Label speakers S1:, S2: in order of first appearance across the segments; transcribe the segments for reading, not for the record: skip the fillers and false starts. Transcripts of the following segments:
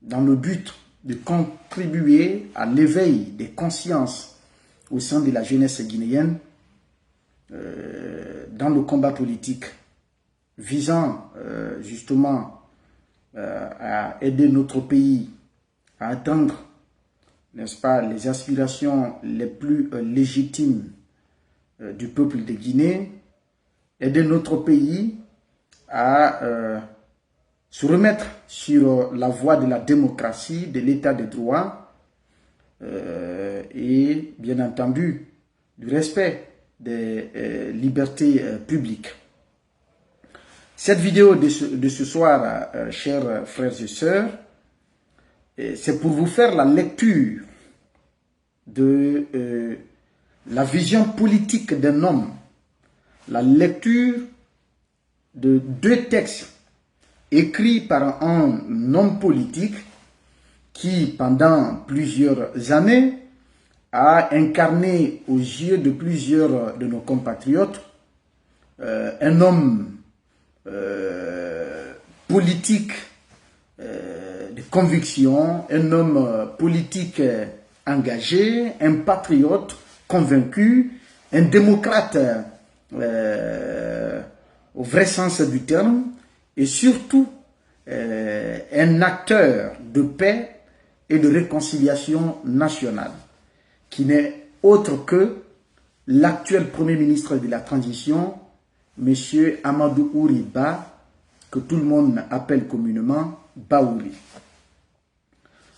S1: dans le but de contribuer à l'éveil des consciences au sein de la jeunesse guinéenne dans le combat politique visant justement à aider notre pays à atteindre, n'est-ce pas, les aspirations les plus légitimes du peuple de Guinée, aider notre pays à se remettre sur la voie de la démocratie, de l'état de droit et bien entendu du respect des libertés publiques. Cette vidéo de ce soir, chers frères et sœurs, c'est pour vous faire la lecture de la vision politique d'un homme, la lecture de 2 textes écrits par un homme politique qui, pendant plusieurs années, a incarné aux yeux de plusieurs de nos compatriotes un homme politique de conviction, un homme politique engagé, un patriote convaincu, un démocrate au vrai sens du terme, et surtout un acteur de paix et de réconciliation nationale, qui n'est autre que l'actuel Premier ministre de la Transition, M. Amadou Ouri Ba, que tout le monde appelle communément Baouri.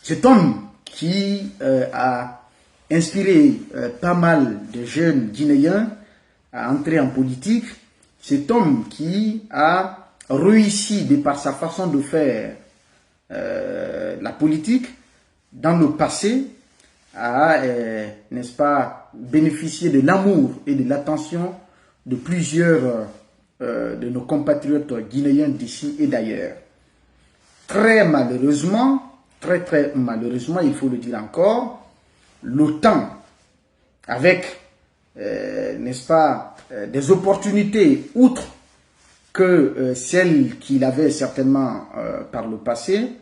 S1: Cet homme qui a inspiré pas mal de jeunes Guinéens à entrer en politique, cet homme qui a réussi, de par sa façon de faire la politique, dans le passé, à, n'est-ce pas, bénéficier de l'amour et de l'attention de plusieurs de nos compatriotes guinéens d'ici et d'ailleurs. Très malheureusement, très malheureusement, il faut le dire encore, le temps, avec, n'est-ce pas, des opportunités, outre que celles qu'il avait certainement par le passé,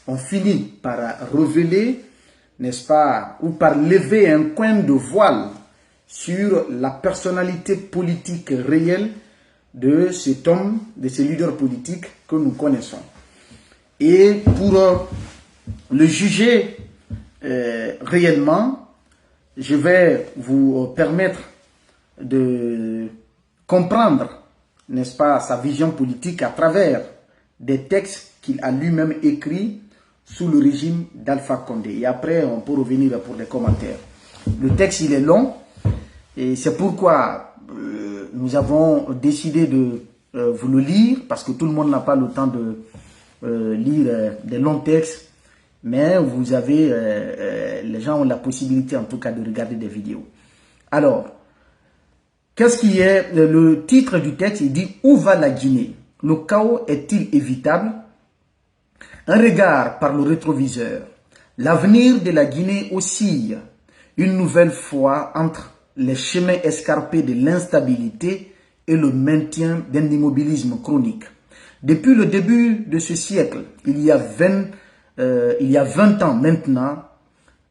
S1: ont fini par révéler, n'est-ce pas, ou par lever un coin de voile sur la personnalité politique réelle de cet homme, de ce leader politique que nous connaissons. Et pour le juger réellement, je vais vous permettre de comprendre, n'est-ce pas, sa vision politique à travers des textes qu'il a lui-même écrits sous le régime d'Alpha Condé. Et après, on peut revenir pour des commentaires. Le texte, il est long, et c'est pourquoi nous avons décidé de vous le lire, parce que tout le monde n'a pas le temps de lire des longs textes, mais vous avez, les gens ont la possibilité en tout cas de regarder des vidéos. Alors, qu'est-ce qui est le titre du texte? Il dit « Où va la Guinée? Le chaos est-il évitable? Un regard par le rétroviseur. L'avenir de la Guinée oscille une nouvelle fois entre les chemins escarpés de l'instabilité et le maintien d'un immobilisme chronique. Depuis le début de ce siècle, il y a 20 ans maintenant,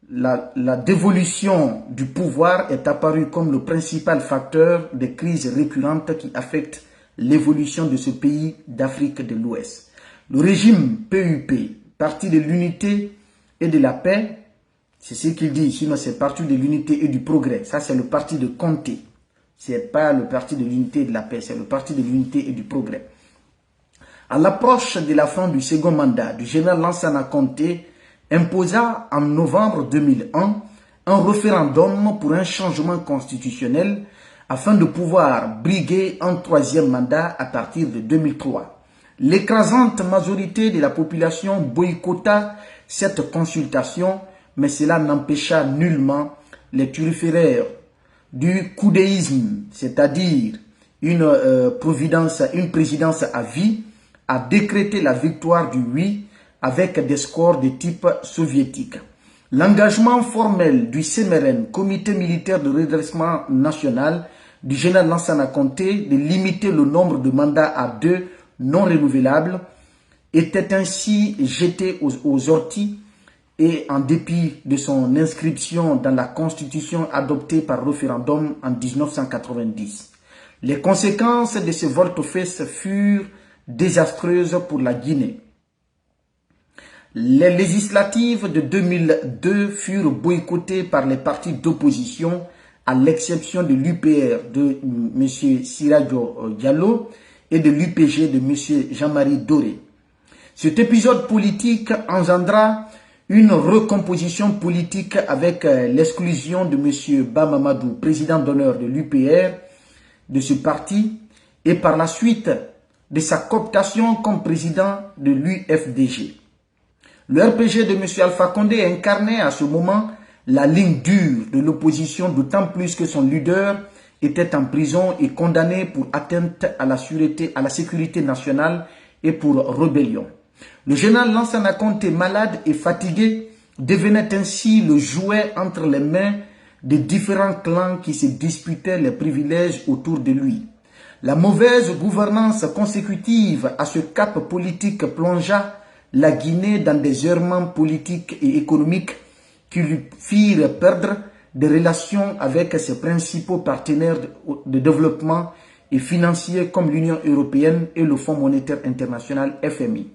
S1: la dévolution du pouvoir est apparue comme le principal facteur des crises récurrentes qui affectent l'évolution de ce pays d'Afrique de l'Ouest. Le régime PUP, Parti de l'unité et de la paix, c'est ce qu'il dit, sinon c'est Parti de l'unité et du progrès. Ça, c'est le parti de Conté. Ce n'est pas le Parti de l'unité et de la paix, c'est le Parti de l'unité et du progrès. À l'approche de la fin du second mandat du général Lansana Conté, imposa en novembre 2001 un référendum pour un changement constitutionnel afin de pouvoir briguer un 3e mandat à partir de 2003. L'écrasante majorité de la population boycotta cette consultation, mais cela n'empêcha nullement les turiféraires du coudéisme, c'est-à-dire une présidence à vie, à décréter la victoire du oui avec des scores de type soviétique. L'engagement formel du CMRN, Comité militaire de redressement national, du général Lansana Conté de limiter le nombre de mandats à 2 non renouvelables était ainsi jeté aux orties et en dépit de son inscription dans la Constitution adoptée par référendum en 1990. Les conséquences de ce volte-face furent désastreuses pour la Guinée. Les législatives de 2002 furent boycottées par les partis d'opposition, à l'exception de l'UPR de M. Sirajo Diallo et de l'UPG de M. Jean-Marie Doré. Cet épisode politique engendra une recomposition politique avec l'exclusion de M. Bamamadou, président d'honneur de l'UPR, de ce parti, et par la suite de sa cooptation comme président de l'UFDG. Le RPG de M. Alpha Condé incarnait à ce moment la ligne dure de l'opposition, d'autant plus que son leader était en prison et condamné pour atteinte à la sécurité nationale et pour rébellion. Le général Lansana Conté, malade et fatigué, devenait ainsi le jouet entre les mains des différents clans qui se disputaient les privilèges autour de lui. La mauvaise gouvernance consécutive à ce cap politique plongea la Guinée dans des errements politiques et économiques qui lui firent perdre des relations avec ses principaux partenaires de développement et financiers comme l'Union européenne et le Fonds monétaire international FMI.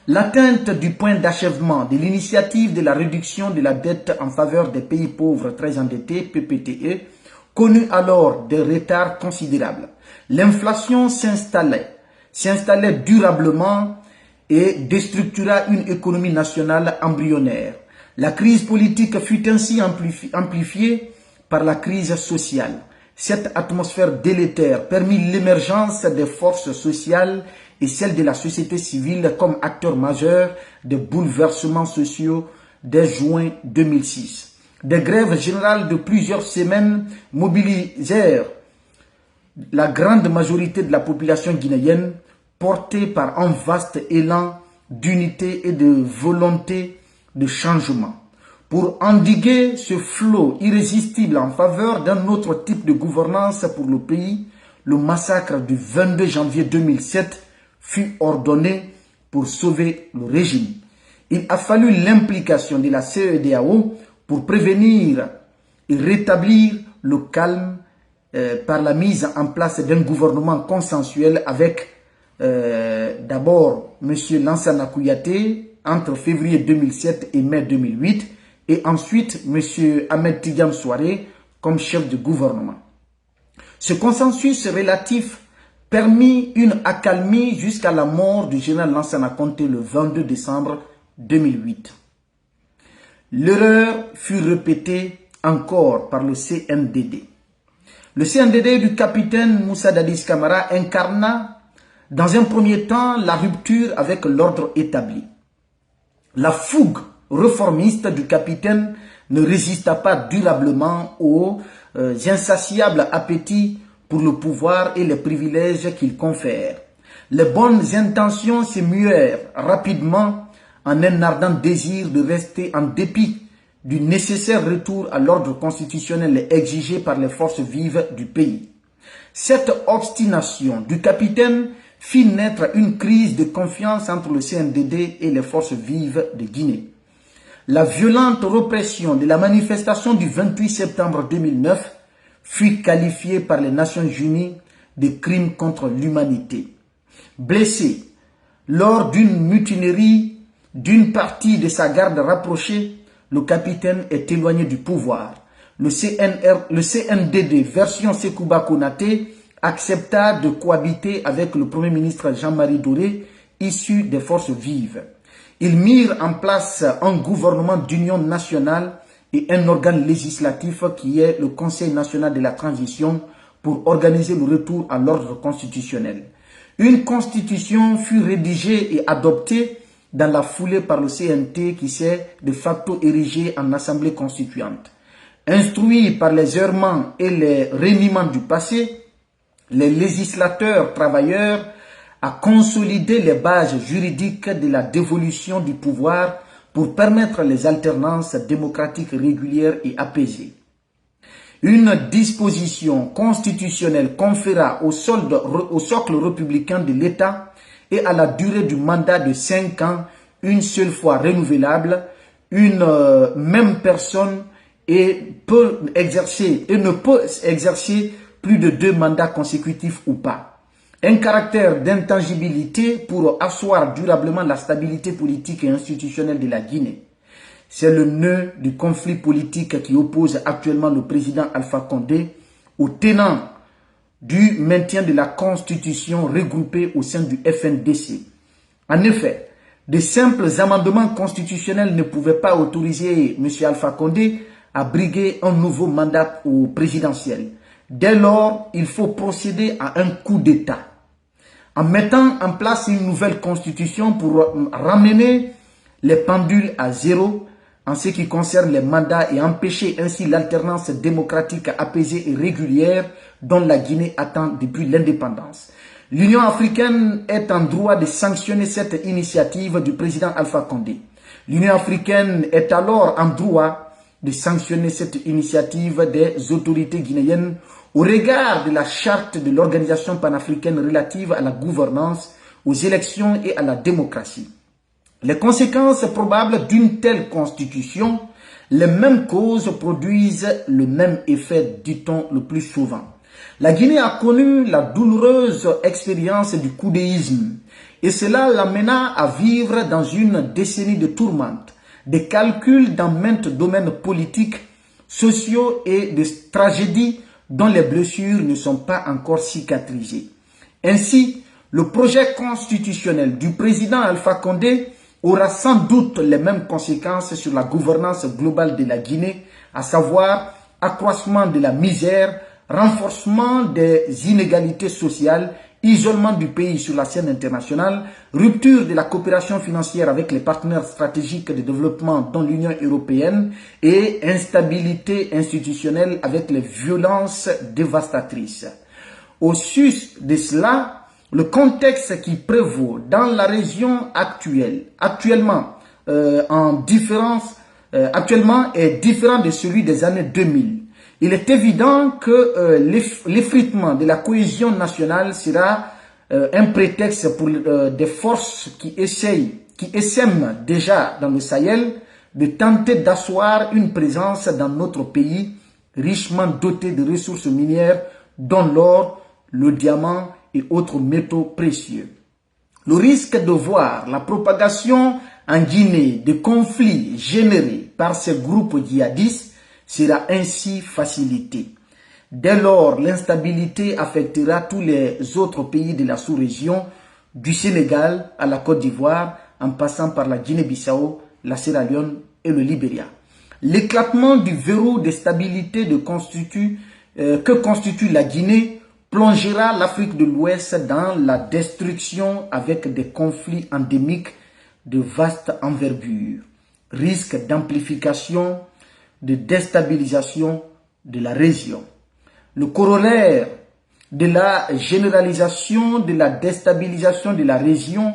S1: L'atteinte du point d'achèvement de l'initiative de la réduction de la dette en faveur des pays pauvres très endettés, PPTE, connut alors des retards considérables. L'inflation s'installait durablement et déstructura une économie nationale embryonnaire. La crise politique fut ainsi amplifiée par la crise sociale. Cette atmosphère délétère permit l'émergence des forces sociales et celle de la société civile comme acteurs majeurs des bouleversements sociaux dès juin 2006. Des grèves générales de plusieurs semaines mobilisèrent la grande majorité de la population guinéenne, portée par un vaste élan d'unité et de volonté de changement. Pour endiguer ce flot irrésistible en faveur d'un autre type de gouvernance pour le pays, le massacre du 22 janvier 2007 fut ordonné pour sauver le régime. Il a fallu l'implication de la CEDEAO pour prévenir et rétablir le calme par la mise en place d'un gouvernement consensuel avec d'abord M. Lansana Kouyaté entre février 2007 et mai 2008 et ensuite M. Ahmed Tidiane Souaré comme chef de gouvernement. Ce consensus relatif permit une accalmie jusqu'à la mort du général Lansana Conté le 22 décembre 2008. L'erreur fut répétée encore par le CNDD. Le CNDD du capitaine Moussa Dadis Camara incarna dans un premier temps la rupture avec l'ordre établi. La fougue réformiste du capitaine ne résista pas durablement aux insatiables appétits pour le pouvoir et les privilèges qu'il confère. Les bonnes intentions se muèrent rapidement en un ardent désir de rester en dépit du nécessaire retour à l'ordre constitutionnel exigé par les forces vives du pays. Cette obstination du capitaine fit naître une crise de confiance entre le CNDD et les forces vives de Guinée. La violente répression de la manifestation du 28 septembre 2009 fut qualifiée par les Nations Unies de crime contre l'humanité. Blessé lors d'une mutinerie d'une partie de sa garde rapprochée, le capitaine est éloigné du pouvoir. Le CNDD, version Sekouba Konaté, accepta de cohabiter avec le Premier ministre Jean-Marie Doré, issu des forces vives. Ils mirent en place un gouvernement d'union nationale et un organe législatif qui est le Conseil national de la transition pour organiser le retour à l'ordre constitutionnel. Une constitution fut rédigée et adoptée dans la foulée par le CNT qui s'est de facto érigé en assemblée constituante. Instruits par les errements et les reniements du passé, les législateurs travailleurs a consolidé les bases juridiques de la dévolution du pouvoir pour permettre les alternances démocratiques régulières et apaisées. Une disposition constitutionnelle conféra au socle républicain de l'État et à la durée du mandat de 5 ans, une seule fois renouvelable, une même personne peut exercer et ne peut exercer plus de 2 mandats consécutifs ou pas. Un caractère d'intangibilité pour asseoir durablement la stabilité politique et institutionnelle de la Guinée. C'est le nœud du conflit politique qui oppose actuellement le président Alpha Condé aux tenants du maintien de la Constitution regroupée au sein du FNDC. En effet, de simples amendements constitutionnels ne pouvaient pas autoriser M. Alpha Condé à briguer un nouveau mandat au présidentiel. Dès lors, il faut procéder à un coup d'État en mettant en place une nouvelle constitution pour ramener les pendules à zéro en ce qui concerne les mandats et empêcher ainsi l'alternance démocratique apaisée et régulière dont la Guinée attend depuis l'indépendance. L'Union africaine est en droit de sanctionner cette initiative du président Alpha Condé. L'Union africaine est alors en droit de sanctionner cette initiative des autorités guinéennes au regard de la charte de l'Organisation panafricaine relative à la gouvernance, aux élections et à la démocratie. Les conséquences probables d'une telle constitution, les mêmes causes produisent le même effet, dit-on le plus souvent. La Guinée a connu la douloureuse expérience du coudéisme et cela l'amena à vivre dans une décennie de tourmentes, de calculs dans maintes domaines politiques, sociaux et de tragédies dont les blessures ne sont pas encore cicatrisées. Ainsi, le projet constitutionnel du président Alpha Condé aura sans doute les mêmes conséquences sur la gouvernance globale de la Guinée, à savoir accroissement de la misère, renforcement des inégalités sociales, isolement du pays sur la scène internationale, rupture de la coopération financière avec les partenaires stratégiques de développement dont l'Union européenne et instabilité institutionnelle avec les violences dévastatrices. Au sus de cela, le contexte qui prévaut dans la région actuellement est différent de celui des années 2000. Il est évident que l'effritement de la cohésion nationale sera un prétexte pour des forces qui essaiment déjà dans le Sahel de tenter d'asseoir une présence dans notre pays richement doté de ressources minières dont l'or, le diamant et autres métaux précieux. Le risque de voir la propagation en Guinée de conflits générés par ces groupes djihadistes sera ainsi facilité. Dès lors, l'instabilité affectera tous les autres pays de la sous-région, du Sénégal à la Côte d'Ivoire, en passant par la Guinée-Bissau, la Sierra Leone et le Libéria. L'éclatement du verrou de stabilité que constitue la Guinée plongera l'Afrique de l'Ouest dans la destruction avec des conflits endémiques de vaste envergure, risque d'amplification, de déstabilisation de la région. Le corollaire de la généralisation de la déstabilisation de la région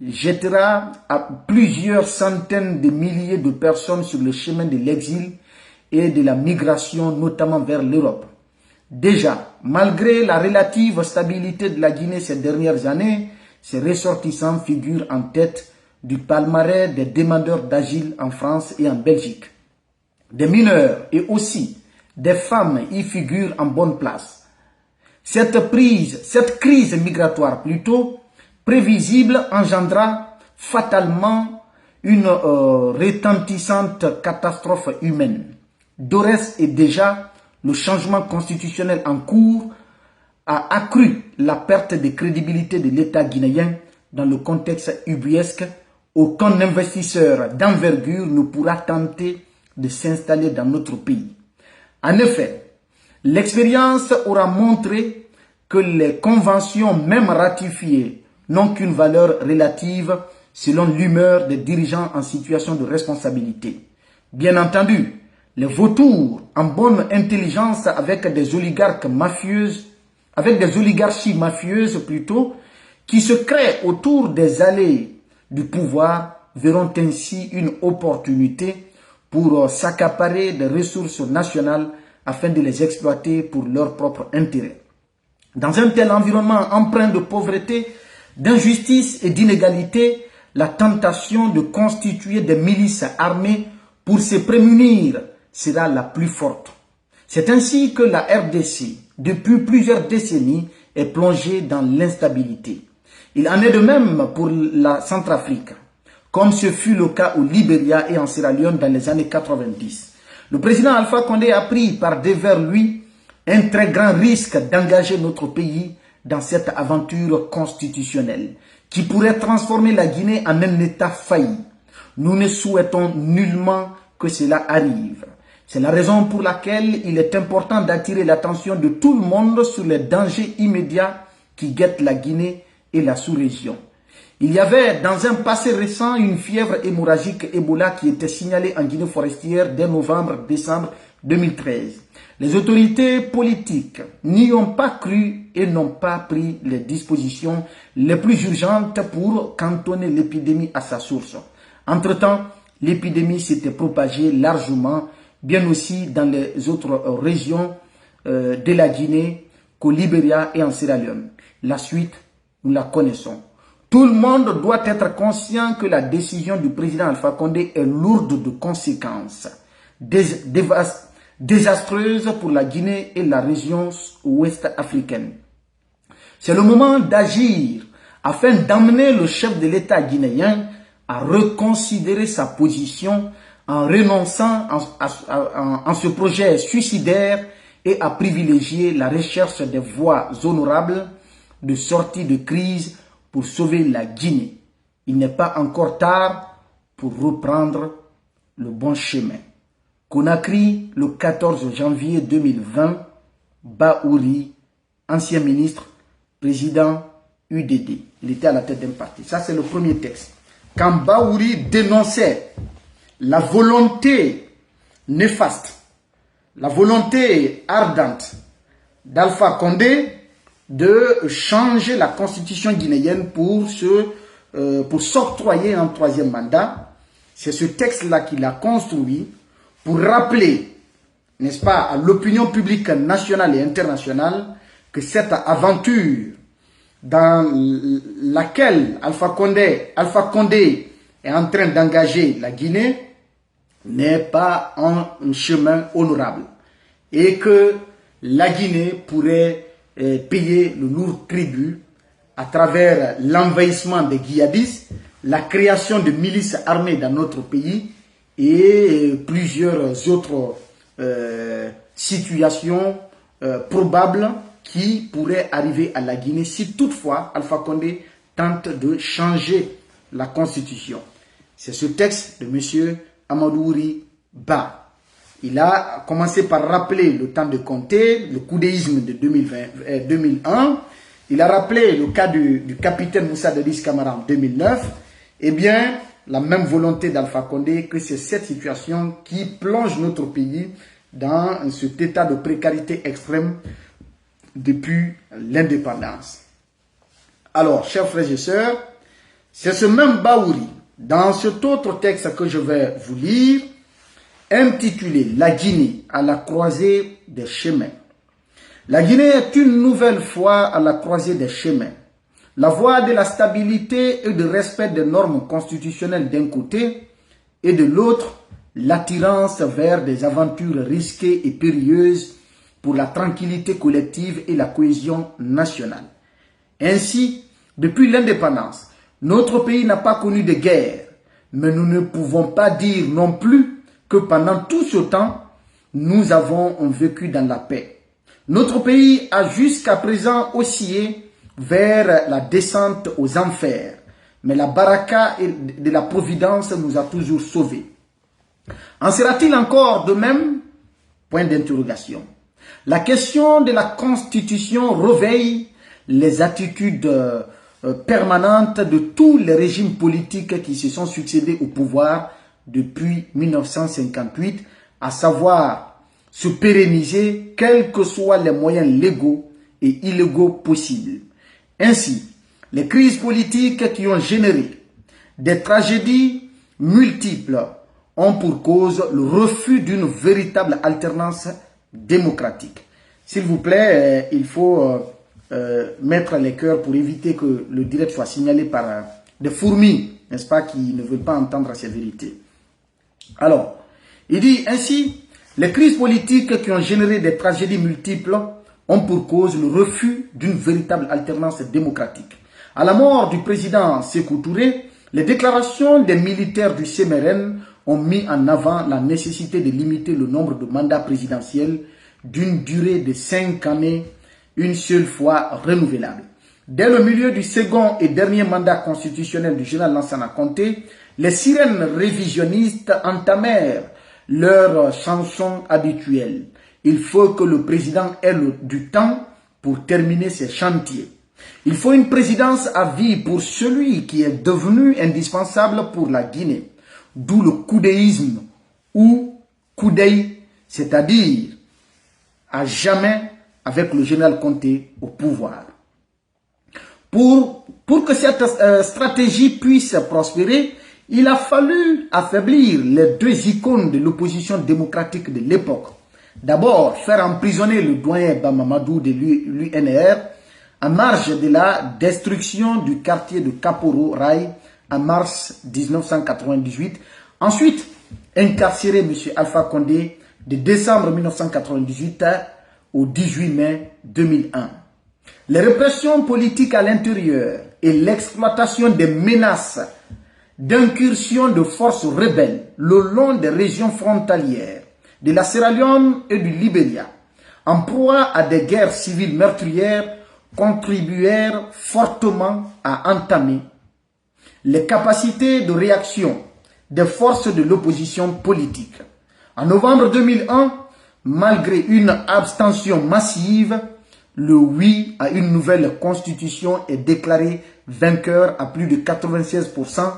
S1: jettera à plusieurs centaines de milliers de personnes sur le chemin de l'exil et de la migration, notamment vers l'Europe. Déjà, malgré la relative stabilité de la Guinée ces dernières années, ses ressortissants figurent en tête du palmarès des demandeurs d'asile en France et en Belgique. Des mineurs et aussi des femmes y figurent en bonne place. Cette crise migratoire plutôt prévisible engendra fatalement une retentissante catastrophe humaine. D'ores et déjà, le changement constitutionnel en cours a accru la perte de crédibilité de l'État guinéen dans le contexte ubuesque. Aucun investisseur d'envergure ne pourra tenter de s'installer dans notre pays. En effet, l'expérience aura montré que les conventions même ratifiées n'ont qu'une valeur relative selon l'humeur des dirigeants en situation de responsabilité. Bien entendu, les vautours en bonne intelligence avec des oligarchies mafieuses plutôt, qui se créent autour des allées du pouvoir, verront ainsi une opportunité pour s'accaparer des ressources nationales afin de les exploiter pour leur propre intérêt. Dans un tel environnement empreint de pauvreté, d'injustice et d'inégalité, la tentation de constituer des milices armées pour se prémunir sera la plus forte. C'est ainsi que la RDC, depuis plusieurs décennies, est plongée dans l'instabilité. Il en est de même pour la Centrafrique, comme ce fut le cas au Libéria et en Sierra Leone dans les années 90. Le président Alpha Condé a pris par devers lui un très grand risque d'engager notre pays dans cette aventure constitutionnelle qui pourrait transformer la Guinée en un État failli. Nous ne souhaitons nullement que cela arrive. C'est la raison pour laquelle il est important d'attirer l'attention de tout le monde sur les dangers immédiats qui guettent la Guinée et la sous-région. Il y avait dans un passé récent une fièvre hémorragique Ebola qui était signalée en Guinée forestière dès novembre-décembre 2013. Les autorités politiques n'y ont pas cru et n'ont pas pris les dispositions les plus urgentes pour cantonner l'épidémie à sa source. Entre-temps, l'épidémie s'était propagée largement, bien aussi dans les autres régions de la Guinée qu'au Libéria et en Sierra Leone. La suite, nous la connaissons. Tout le monde doit être conscient que la décision du président Alpha Condé est lourde de conséquences désastreuses pour la Guinée et la région ouest africaine. C'est le moment d'agir afin d'amener le chef de l'État guinéen à reconsidérer sa position en renonçant en ce projet suicidaire et à privilégier la recherche des voies honorables de sortie de crise pour sauver la Guinée. Il n'est pas encore tard pour reprendre le bon chemin. Conakry, le 14 janvier 2020, Baouri, ancien ministre, président UDD. Il était à la tête d'un parti. Ça, c'est le premier texte. Quand Baouri dénonçait la volonté néfaste, la volonté ardente d'Alpha Condé de changer la constitution guinéenne pour s'octroyer un troisième mandat, c'est ce texte-là qu'il a construit pour rappeler, n'est-ce pas, à l'opinion publique nationale et internationale que cette aventure dans laquelle Alpha Condé est en train d'engager la Guinée n'est pas un chemin honorable et que la Guinée pourrait payer le lourd tribut à travers l'envahissement des djihadistes, la création de milices armées dans notre pays et plusieurs autres situations probables qui pourraient arriver à la Guinée si toutefois Alpha Condé tente de changer la constitution. C'est ce texte de M. Amadou Ba. Il a commencé par rappeler le temps de Conté, le coudéisme de 2001. Il a rappelé le cas du capitaine Moussa Dadis Camara en 2009. Eh bien, la même volonté d'Alpha Condé que c'est cette situation qui plonge notre pays dans cet état de précarité extrême depuis l'indépendance. Alors, chers frères et sœurs, c'est ce même Baouri, dans cet autre texte que je vais vous lire, intitulé « La Guinée à la croisée des chemins ». La Guinée est une nouvelle fois à la croisée des chemins. La voie de la stabilité et de respect des normes constitutionnelles d'un côté et de l'autre, l'attirance vers des aventures risquées et périlleuses pour la tranquillité collective et la cohésion nationale. Ainsi, depuis l'indépendance, notre pays n'a pas connu de guerre, mais nous ne pouvons pas dire non plus que pendant tout ce temps, nous avons vécu dans la paix. Notre pays a jusqu'à présent oscillé vers la descente aux enfers, mais la baraka de la providence nous a toujours sauvés. En sera-t-il encore de même? Point d'interrogation. La question de la Constitution réveille les attitudes permanentes de tous les régimes politiques qui se sont succédés au pouvoir depuis 1958, à savoir se pérenniser quels que soient les moyens légaux et illégaux possibles. Ainsi, les crises politiques qui ont généré des tragédies multiples ont pour cause le refus d'une véritable alternance démocratique. S'il vous plaît, il faut mettre les cœurs pour éviter que le direct soit signalé par des fourmis, n'est-ce pas, qui ne veulent pas entendre ces vérités. Alors, il dit ainsi, les crises politiques qui ont généré des tragédies multiples ont pour cause le refus d'une véritable alternance démocratique. À la mort du président Sékou Touré, les déclarations des militaires du CMRN ont mis en avant la nécessité de limiter le nombre de mandats présidentiels d'une durée de 5 années, une seule fois renouvelable. Dès le milieu du second et dernier mandat constitutionnel du général Lansana Conté, les sirènes révisionnistes entamèrent leur chanson habituelle. Il faut que le président ait du temps pour terminer ses chantiers. Il faut une présidence à vie pour celui qui est devenu indispensable pour la Guinée. D'où le coudéisme ou coudéi, c'est-à-dire à jamais avec le général Conté au pouvoir. Pour que cette stratégie puisse prospérer, il a fallu affaiblir les deux icônes de l'opposition démocratique de l'époque. D'abord, faire emprisonner le doyen Bamamadou de l'UNR en marge de la destruction du quartier de Kaporo Rai en mars 1998. Ensuite, incarcérer M. Alpha Condé de décembre 1998 au 18 mai 2001. Les répressions politiques à l'intérieur et l'exploitation des menaces d'incursion de forces rebelles le long des régions frontalières de la Sierra Leone et du Libéria, en proie à des guerres civiles meurtrières, contribuèrent fortement à entamer les capacités de réaction des forces de l'opposition politique. En novembre 2001, malgré une abstention massive, le oui à une nouvelle constitution est déclaré vainqueur à plus de 96%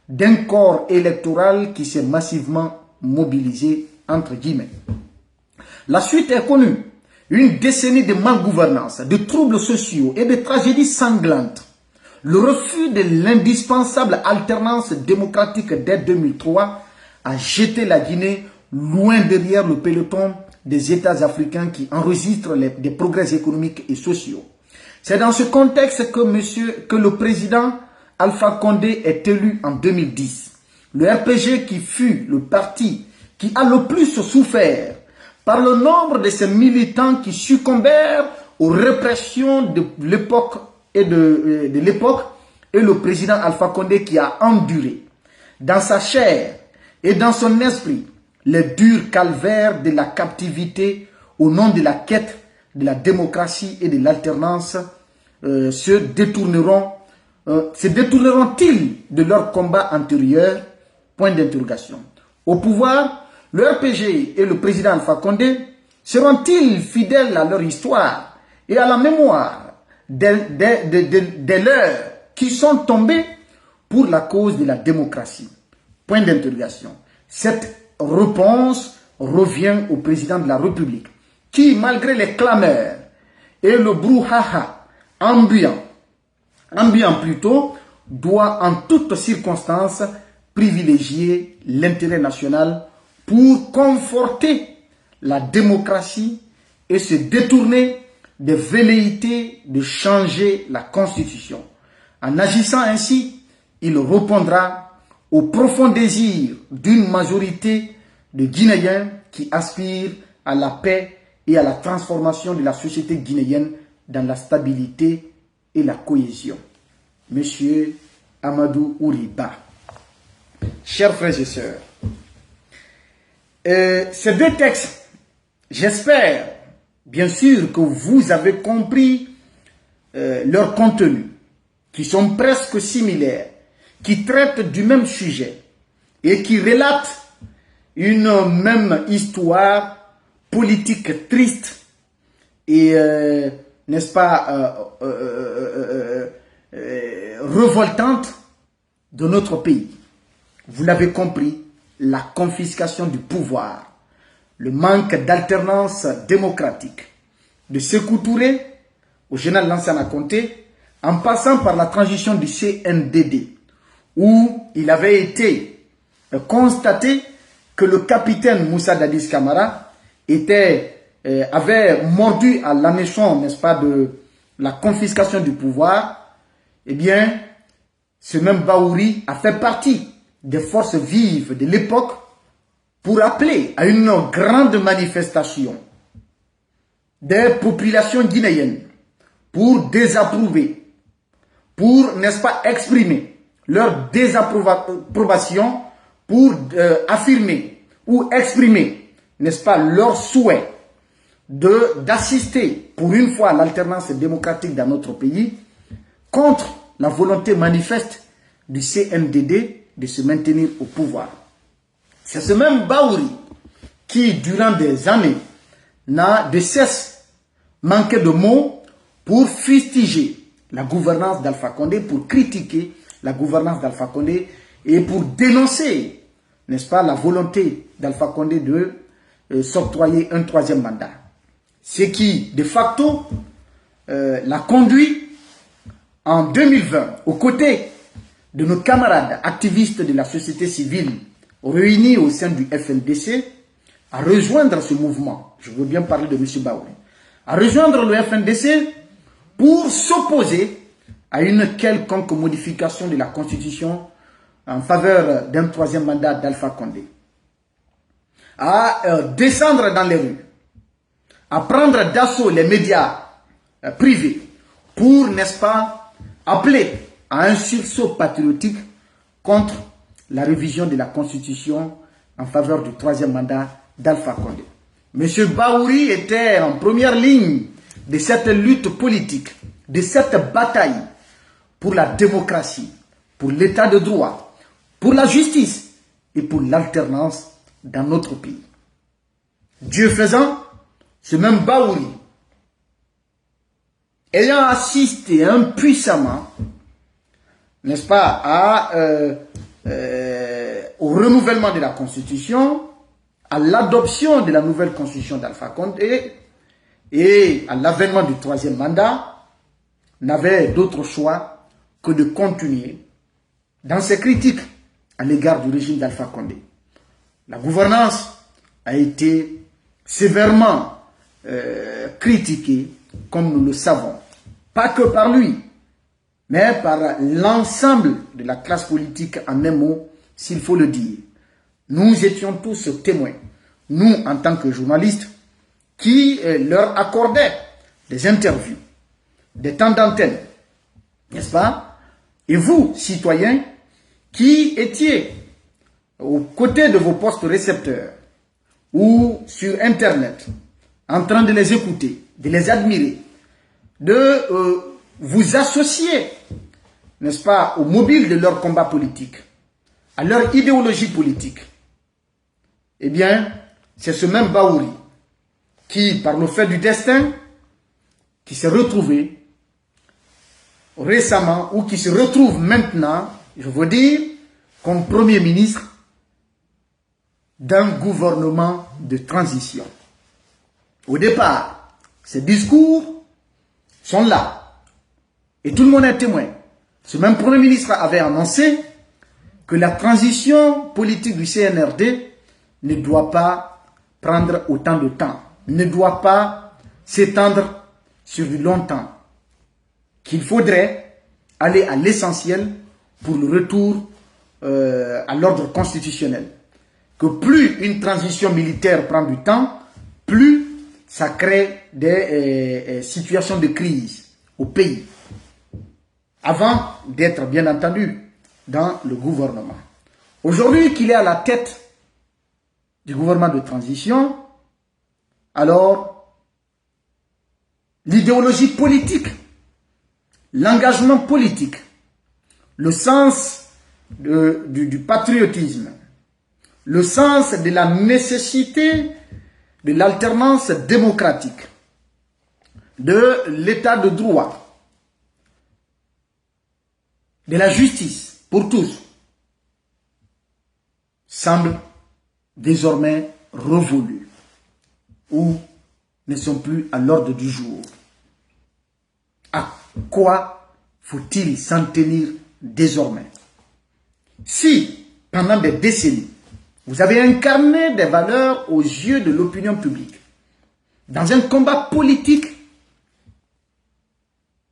S1: d'un corps électoral qui s'est massivement mobilisé, entre guillemets. La suite est connue. Une décennie de malgouvernance, de troubles sociaux et de tragédies sanglantes. Le refus de l'indispensable alternance démocratique dès 2003 a jeté la Guinée loin derrière le peloton des États africains qui enregistrent des progrès économiques et sociaux. C'est dans ce contexte que le président Alpha Condé est élu en 2010. Le RPG qui fut le parti qui a le plus souffert par le nombre de ces militants qui succombèrent aux répressions de l'époque et le président Alpha Condé qui a enduré dans sa chair et dans son esprit les durs calvaires de la captivité au nom de la quête de la démocratie et de l'alternance. Se détourneront-ils de leur combat antérieur? Point d'interrogation. Au pouvoir, le RPG et le président Alpha Condé seront-ils fidèles à leur histoire et à la mémoire des leurs qui sont tombés pour la cause de la démocratie? Point d'interrogation. Cette réponse revient au président de la République qui, malgré les clameurs et le brouhaha ambiant plutôt, doit en toutes circonstances privilégier l'intérêt national pour conforter la démocratie et se détourner des velléités de changer la Constitution. En agissant ainsi, il répondra au profond désir d'une majorité de Guinéens qui aspirent à la paix et à la transformation de la société guinéenne dans la stabilité et la cohésion. Monsieur Amadou Ouriba. Chers frères et sœurs, ces deux textes, j'espère bien sûr que vous avez compris leur contenu, qui sont presque similaires, qui traitent du même sujet et qui relatent une même histoire politique triste et, n'est-ce pas, révoltante de notre pays. Vous l'avez compris, la confiscation du pouvoir, le manque d'alternance démocratique, de Sékou Touré au général Lansana Conté, en passant par la transition du CNDD, où il avait été constaté que le capitaine Moussa Dadis Camara avait mordu à l'hameçon, n'est-ce pas, la confiscation du pouvoir, eh bien, ce même Bahouri a fait partie des forces vives de l'époque pour appeler à une grande manifestation des populations guinéennes pour désapprouver, pour, n'est-ce pas, exprimer leur désapprobation, pour affirmer ou exprimer, n'est-ce pas, leur souhait d'assister pour une fois à l'alternance démocratique dans notre pays contre la volonté manifeste du CNDD de se maintenir au pouvoir. C'est ce même Bahouri qui, durant des années, n'a de cesse manqué de mots pour fustiger la gouvernance d'Alpha Condé, pour critiquer la gouvernance d'Alpha Condé et pour dénoncer, n'est-ce pas, la volonté d'Alpha Condé de s'octroyer un troisième mandat. Ce qui, de facto, l'a conduit en 2020, aux côtés de nos camarades activistes de la société civile réunis au sein du FNDC, à rejoindre ce mouvement. Je veux bien parler de M. Bahouri. À rejoindre le FNDC pour s'opposer à une quelconque modification de la Constitution en faveur d'un troisième mandat d'Alpha Condé. À descendre dans les rues, à prendre d'assaut les médias privés pour, n'est-ce pas, appeler à un sursaut patriotique contre la révision de la Constitution en faveur du troisième mandat d'Alpha Condé. M. Bahouri était en première ligne de cette lutte politique, de cette bataille pour la démocratie, pour l'état de droit, pour la justice et pour l'alternance dans notre pays. Dieu faisant, ce même Bahouri, ayant assisté impuissamment, n'est-ce pas, au renouvellement de la Constitution, à l'adoption de la nouvelle Constitution d'Alpha Condé et à l'avènement du troisième mandat, n'avait d'autre choix que de continuer dans ses critiques à l'égard du régime d'Alpha Condé. La gouvernance a été sévèrement critiquée, comme nous le savons, pas que par lui, mais par l'ensemble de la classe politique en un mot, s'il faut le dire. Nous étions tous témoins, nous en tant que journalistes, qui leur accordaient des interviews, des temps d'antenne, n'est-ce pas? Et vous, citoyens, qui étiez aux côtés de vos postes récepteurs ou sur Internet, en train de les écouter, de les admirer, de vous associer, n'est-ce pas, au mobile de leur combat politique, à leur idéologie politique. Eh bien, c'est ce même Bahouri qui, par le fait du destin, qui s'est retrouvé récemment, ou qui se retrouve maintenant, je veux dire, comme Premier ministre d'un gouvernement de transition. Au départ, ces discours sont là. Et tout le monde est témoin. Ce même Premier ministre avait annoncé que la transition politique du CNRD ne doit pas prendre autant de temps, ne doit pas s'étendre sur du long temps, qu'il faudrait aller à l'essentiel pour le retour à l'ordre constitutionnel. Que plus une transition militaire prend du temps, plus ça crée des situations de crise au pays, avant d'être bien entendu dans le gouvernement. Aujourd'hui qu'il est à la tête du gouvernement de transition, alors l'idéologie politique, l'engagement politique, le sens du patriotisme, le sens de la nécessité de l'alternance démocratique, de l'état de droit, de la justice pour tous, semble désormais révolus ou ne sont plus à l'ordre du jour. À quoi faut-il s'en tenir désormais? Si, pendant des décennies, vous avez incarné des valeurs aux yeux de l'opinion publique, dans un combat politique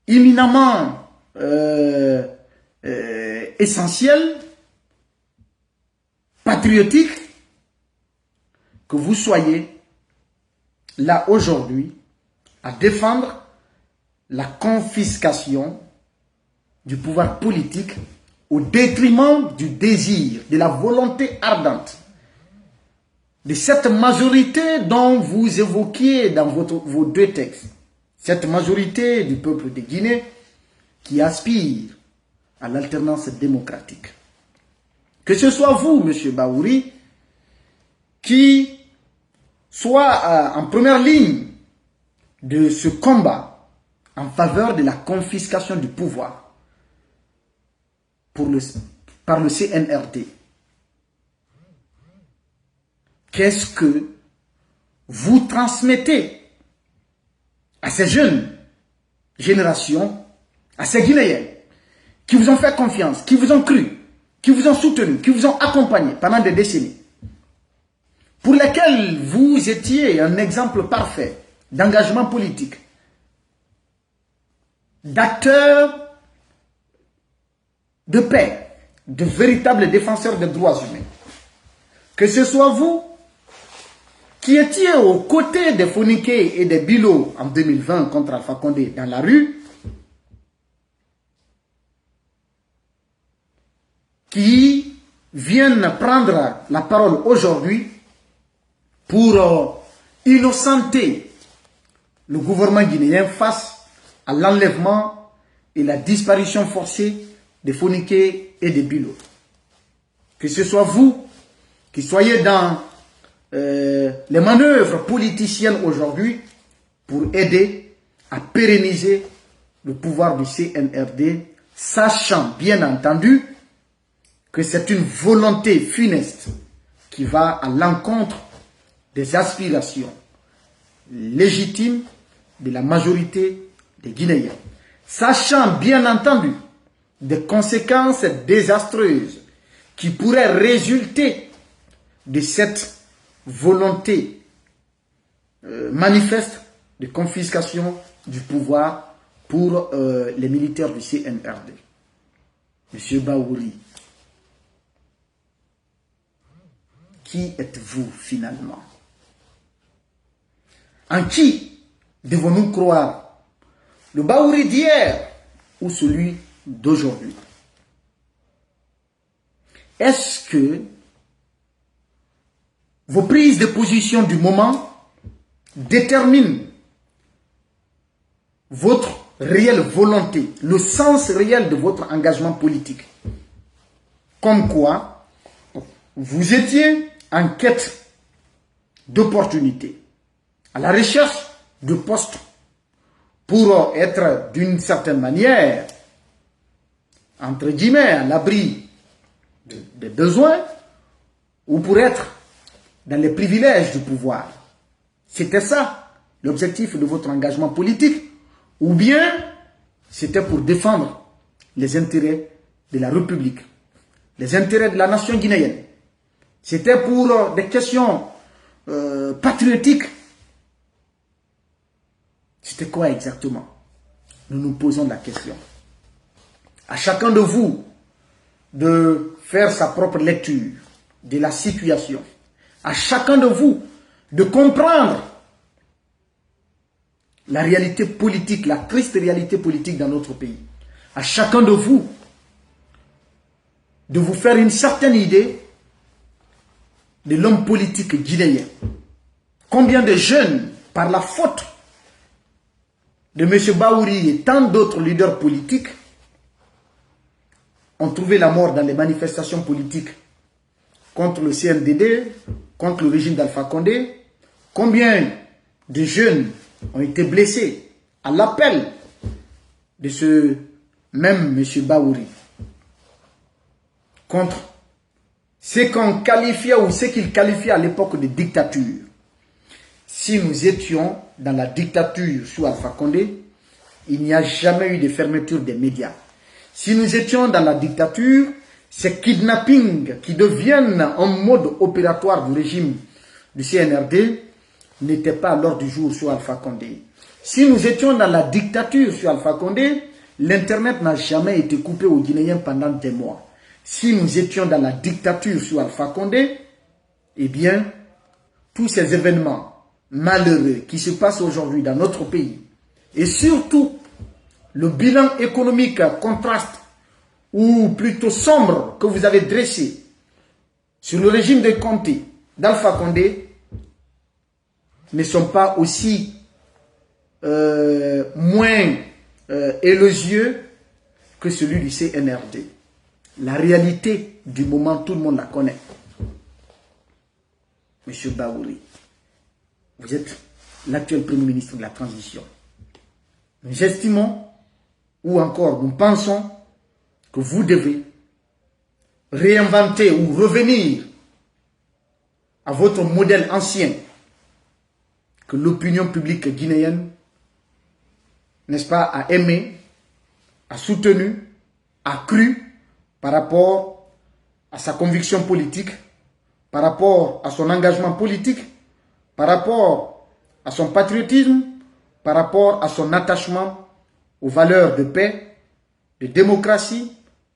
S1: éminemment essentiel, patriotique, que vous soyez là aujourd'hui à défendre la confiscation du pouvoir politique au détriment du désir, de la volonté ardente, de cette majorité dont vous évoquiez dans vos deux textes, cette majorité du peuple de Guinée qui aspire à l'alternance démocratique. Que ce soit vous, M. Bahouri, qui soit en première ligne de ce combat en faveur de la confiscation du pouvoir par le CNRD. Qu'est-ce que vous transmettez à ces jeunes générations, à ces Guinéens qui vous ont fait confiance, qui vous ont cru, qui vous ont soutenu, qui vous ont accompagné pendant des décennies, pour lesquels vous étiez un exemple parfait d'engagement politique, d'acteur de paix, de véritables défenseurs des droits humains. Que ce soit vous qui étiez aux côtés des Fonike et des Bilo en 2020 contre Alpha Condé dans la rue, qui viennent prendre la parole aujourd'hui pour innocenter le gouvernement guinéen face à l'enlèvement et la disparition forcée des Fonike et des Bilo. Que ce soit vous qui soyez dans les manœuvres politiciennes aujourd'hui pour aider à pérenniser le pouvoir du CNRD, sachant bien entendu que c'est une volonté funeste qui va à l'encontre des aspirations légitimes de la majorité des Guinéens. Sachant bien entendu des conséquences désastreuses qui pourraient résulter de cette volonté manifeste de confiscation du pouvoir pour les militaires du CNRD. Monsieur Bahouri, qui êtes-vous finalement? En qui devons-nous croire? Le Bahouri d'hier ou celui d'aujourd'hui? Est-ce que vos prises de position du moment déterminent votre réelle volonté, le sens réel de votre engagement politique? Comme quoi, vous étiez en quête d'opportunités, à la recherche de postes pour être d'une certaine manière, entre guillemets, à l'abri des besoins, ou pour être dans les privilèges du pouvoir. C'était ça l'objectif de votre engagement politique, ou bien c'était pour défendre les intérêts de la République, les intérêts de la nation guinéenne. C'était pour des questions patriotiques. C'était quoi exactement? Nous nous posons la question. À chacun de vous de faire sa propre lecture de la situation. À chacun de vous de comprendre la réalité politique, la triste réalité politique dans notre pays. À chacun de vous de vous faire une certaine idée de l'homme politique guinéen. Combien de jeunes, par la faute de M. Bahouri et tant d'autres leaders politiques, ont trouvé la mort dans les manifestations politiques contre le CNDD, contre le régime d'Alpha Condé? Combien de jeunes ont été blessés à l'appel de ce même M. Bahouri contre ce qu'on qualifiait ou ce qu'il qualifiait à l'époque de dictature? Si nous étions dans la dictature sous Alpha Condé, il n'y a jamais eu de fermeture des médias. Si nous étions dans la dictature, ces kidnappings qui deviennent un mode opératoire du régime du CNRD n'étaient pas à l'ordre du jour sous Alpha Condé. Si nous étions dans la dictature sur Alpha Condé, l'Internet n'a jamais été coupé aux Guinéens pendant des mois. Si nous étions dans la dictature sur Alpha Condé, eh bien, tous ces événements malheureux qui se passent aujourd'hui dans notre pays, et surtout le bilan économique contraste, ou plutôt sombre, que vous avez dressé sur le régime de Conté, d'Alpha Condé, ne sont pas aussi moins élogieux que celui du CNRD. La réalité du moment, tout le monde la connaît. Monsieur Baouri, vous êtes l'actuel Premier ministre de la Transition. Nous estimons, ou encore nous pensons, que vous devez réinventer ou revenir à votre modèle ancien que l'opinion publique guinéenne, n'est-ce pas, a aimé, a soutenu, a cru par rapport à sa conviction politique, par rapport à son engagement politique, par rapport à son patriotisme, par rapport à son attachement aux valeurs de paix, de démocratie,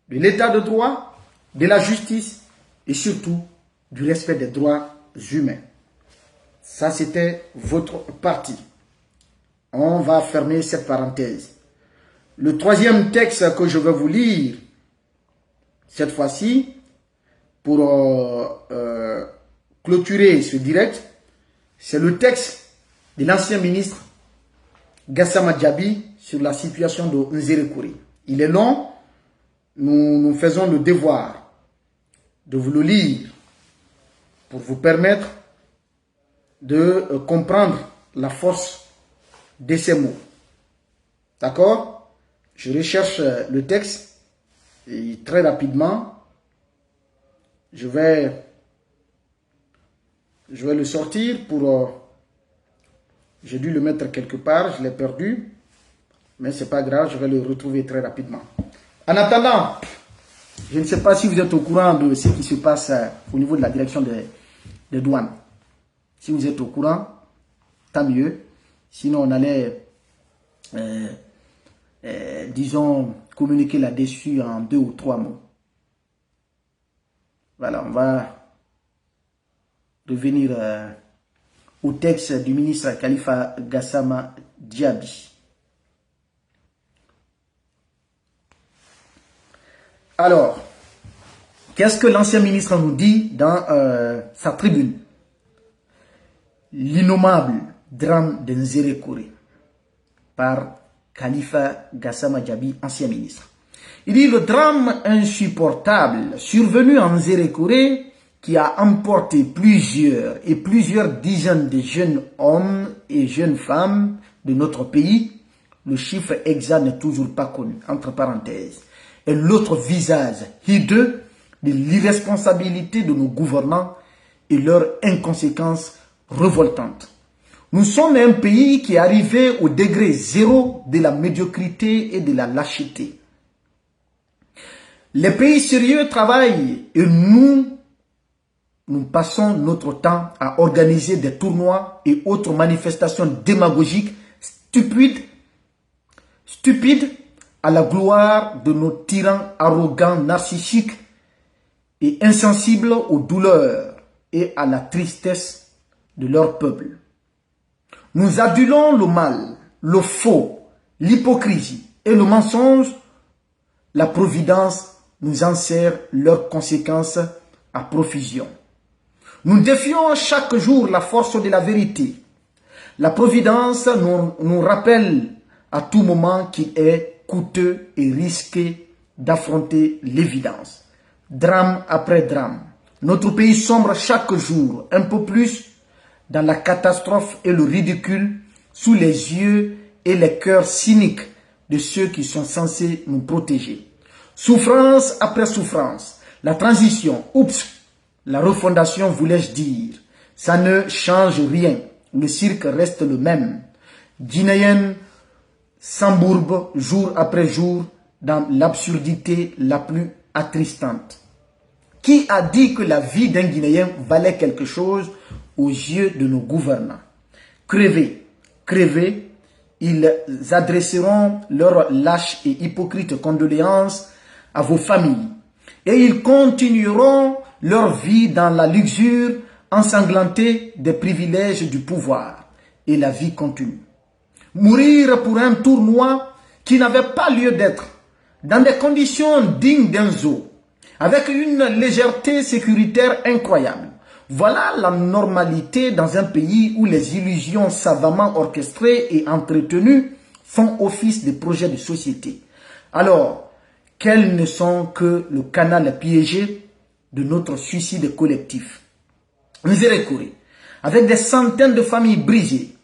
S1: de l'état de droit, de la justice et surtout du respect des droits humains. Ça, c'était votre parti. On va fermer cette parenthèse. Le troisième texte que je vais vous lire, cette fois-ci, pour clôturer ce direct, c'est le texte de l'ancien ministre Gassama Djabi sur la situation de Nzerekouré. Il est long, nous faisons le devoir de vous le lire pour vous permettre de comprendre la force de ces mots. D'accord? Je recherche le texte et très rapidement, je vais le sortir pour... j'ai dû le mettre quelque part, je l'ai perdu, mais c'est pas grave, je vais le retrouver très rapidement. En attendant, je ne sais pas si vous êtes au courant de ce qui se passe au niveau de la direction des douanes. Si vous êtes au courant, tant mieux. Sinon, on allait, disons, communiquer là-dessus en 2 ou 3 mots. Voilà, on va revenir au texte du ministre Khalifa Gassama Djabi. Alors, qu'est-ce que l'ancien ministre nous dit dans sa tribune? L'innommable drame de Nzerekouré par Khalifa Gassama Djabi, ancien ministre. Il dit le drame insupportable survenu en Nzerekouré qui a emporté plusieurs dizaines de jeunes hommes et jeunes femmes de notre pays. Le chiffre exact n'est toujours pas connu, entre parenthèses. Et l'autre visage hideux de l'irresponsabilité de nos gouvernants et leur inconséquence révoltante. Nous sommes un pays qui est arrivé au degré zéro de la médiocrité et de la lâcheté. Les pays sérieux travaillent et nous passons notre temps à organiser des tournois et autres manifestations démagogiques stupides à la gloire de nos tyrans arrogants, narcissiques et insensibles aux douleurs et à la tristesse de leur peuple. Nous adulons le mal, le faux, l'hypocrisie et le mensonge. La providence nous en sert leurs conséquences à profusion. Nous défions chaque jour la force de la vérité. La providence nous rappelle à tout moment qu'il est coûteux et risqué d'affronter l'évidence. Drame après drame, notre pays sombre chaque jour un peu plus dans la catastrophe et le ridicule sous les yeux et les cœurs cyniques de ceux qui sont censés nous protéger. Souffrance après souffrance, la transition, la refondation voulais-je dire, ça ne change rien, le cirque reste le même. Guinéenne s'embourbe jour après jour dans l'absurdité la plus attristante. Qui a dit que la vie d'un Guinéen valait quelque chose aux yeux de nos gouvernants? Crever ils adresseront leurs lâches et hypocrites condoléances à vos familles. Et ils continueront leur vie dans la luxure ensanglantée des privilèges du pouvoir. Et la vie continue. Mourir pour un tournoi qui n'avait pas lieu d'être, dans des conditions dignes d'un zoo, avec une légèreté sécuritaire incroyable. Voilà la normalité dans un pays où les illusions savamment orchestrées et entretenues font office de projets de société. Alors, quels ne sont que le canal piégé de notre suicide collectif? Miséricorde, avec des centaines de familles brisées,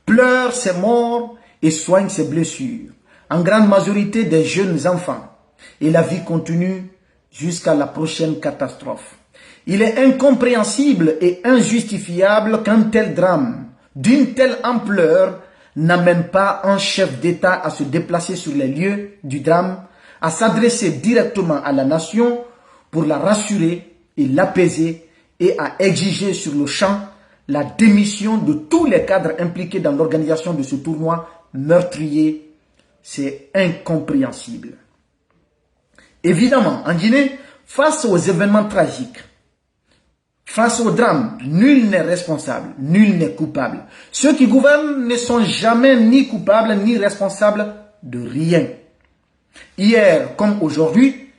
S1: pleure ses morts et soigne ses blessures, en grande majorité des jeunes enfants. Et la vie continue jusqu'à la prochaine catastrophe. Il est incompréhensible et injustifiable qu'un tel drame, d'une telle ampleur, n'amène pas un chef d'État à se déplacer sur les lieux du drame, à s'adresser directement à la nation pour la rassurer et l'apaiser et à exiger sur le champ la démission de tous les cadres impliqués dans l'organisation de ce tournoi meurtrier. C'est incompréhensible. Évidemment, en Guinée, face aux événements tragiques, face au drame, nul n'est responsable, nul n'est coupable. Ceux qui gouvernent ne sont jamais ni coupables ni responsables de rien. Hier comme aujourd'hui,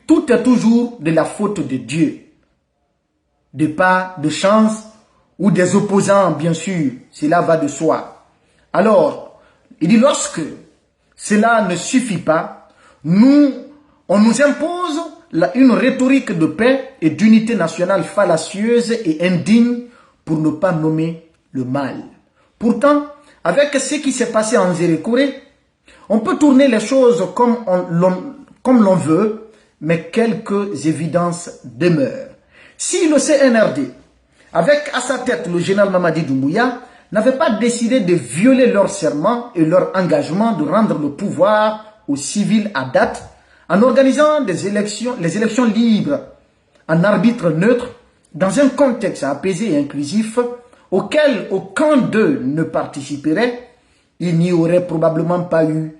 S1: tout est toujours de la faute de Dieu. De pas de chance ou des opposants, bien sûr, cela va de soi. Alors, il dit lorsque cela ne suffit pas, on nous impose une rhétorique de paix et d'unité nationale fallacieuse et indigne pour ne pas nommer le mal. Pourtant, avec ce qui s'est passé en Zérékoré, on peut tourner les choses comme l'on veut, mais quelques évidences demeurent. Si le CNRD, avec à sa tête le général Mamadi Doumbouya, n'avait pas décidé de violer leur serment et leur engagement de rendre le pouvoir aux civils à date, en organisant les élections libres, en arbitre neutre, dans un contexte apaisé et inclusif, auquel aucun d'eux ne participerait, il n'y aurait probablement pas eu